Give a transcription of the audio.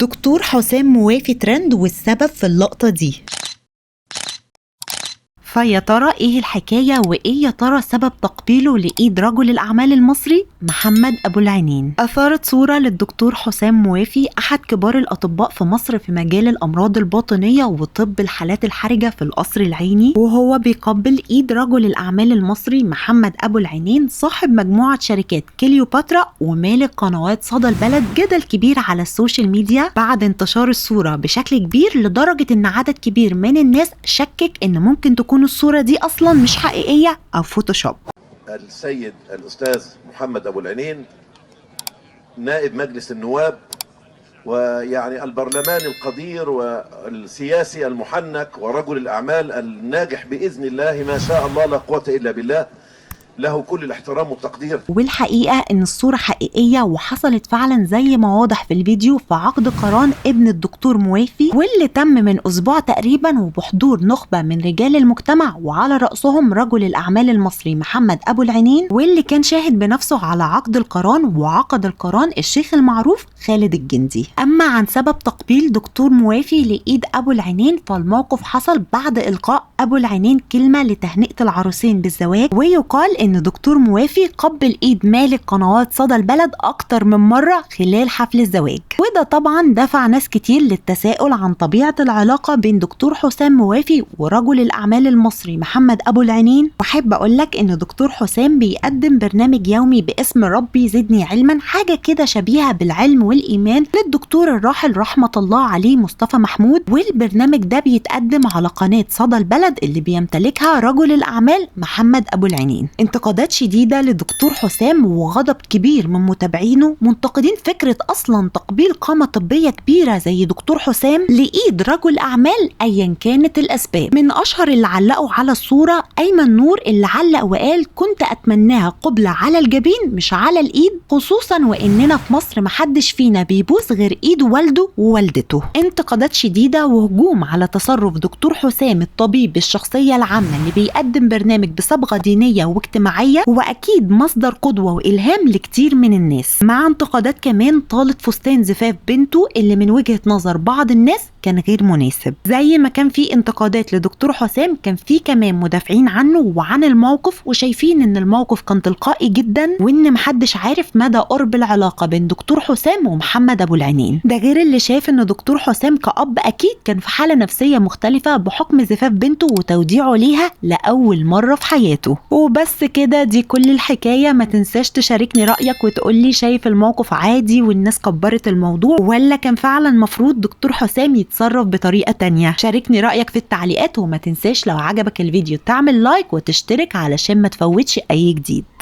دكتور حسام موافي ترند والسبب في اللقطة دي. فيا ترى ايه الحكاية وايه يا ترى سبب تقبيله لإيد رجل الأعمال المصري محمد أبو العينين؟ أثارت صورة للدكتور حسام موافي أحد كبار الأطباء في مصر في مجال الأمراض الباطنية وطب الحالات الحرجة في القصر العيني، وهو بيقبل إيد رجل الأعمال المصري محمد أبو العينين صاحب مجموعة شركات كليوباترا ومالك قنوات صدى البلد. جدل كبير على السوشيال ميديا بعد انتشار الصورة بشكل كبير لدرجة إن عدد كبير من الناس شكك إن ممكن تكون الصورة دي أصلا مش حقيقية أو فوتوشوب. السيد الأستاذ محمد أبو العينين نائب مجلس النواب ويعني البرلمان القدير والسياسي المحنك ورجل الأعمال الناجح بإذن الله ما شاء الله لا قوة إلا بالله، له كل الاحترام والتقدير. والحقيقة ان الصورة حقيقية وحصلت فعلا زي ما واضح في الفيديو في عقد قران ابن الدكتور موافي، واللي تم من اسبوع تقريبا وبحضور نخبة من رجال المجتمع وعلى رأسهم رجل الاعمال المصري محمد ابو العينين، واللي كان شاهد بنفسه على عقد القران وعقد القران الشيخ المعروف خالد الجندي. اما عن سبب تقبيل دكتور موافي لإيد ابو العينين فالموقف حصل بعد القاء ابو العينين كلمة لتهنئة العروسين بالزواج، ويقال ان دكتور موافي قبل ايد مالك قنوات صدى البلد اكتر من مرة خلال حفل الزواج، وده طبعا دفع ناس كتير للتساؤل عن طبيعة العلاقة بين دكتور حسام موافي ورجل الاعمال المصري محمد ابو العينين. واحب اقولك ان دكتور حسام بيقدم برنامج يومي باسم ربي زدني علما، حاجة كده شبيهة بالعلم والايمان للدكتور الراحل رحمة الله عليه مصطفى محمود، والبرنامج ده بيتقدم على قناة صدى البلد اللي بيمتلكها رجل الاعمال محمد ابو العينين. انتقادات شديدة لدكتور حسام وغضب كبير من متابعينه منتقدين فكرة أصلا تقبيل قامة طبية كبيرة زي دكتور حسام لإيد رجل أعمال أيا كانت الأسباب. من أشهر اللي علقوا على الصورة أيمن نور اللي علق وقال كنت أتمناها قبلة على الجبين مش على الإيد، خصوصا وإننا في مصر محدش فينا بيبوس غير إيد والده ووالدته. انتقادات شديدة وهجوم على تصرف دكتور حسام الطبيب الشخصية العامة اللي بيقدم برنامج بصبغة دينية واجتماعية واكيد مصدر قدوة والهام لكتير من الناس، مع انتقادات كمان طالت فستان زفاف بنته اللي من وجهة نظر بعض الناس كان غير مناسب. زي ما كان في انتقادات لدكتور حسام كان في كمان مدافعين عنه وعن الموقف وشايفين ان الموقف كان تلقائي جدا وان محدش عارف مدى قرب العلاقة بين دكتور حسام ومحمد ابو العينين. ده غير اللي شايف ان دكتور حسام كأب اكيد كان في حالة نفسية مختلفة بحكم زفاف بنته وتوديعه ليها لأول مرة في حياته. وبس كده، دي كل الحكاية. ما تنساش تشاركني رأيك وتقولي شايف الموقف عادي والناس كبرت الموضوع ولا كان فعلا مفروض دكتور حسام يتصرف بطريقة تانية؟ شاركني رأيك في التعليقات، وما تنساش لو عجبك الفيديو تعمل لايك وتشترك علشان ما تفوتش اي جديد.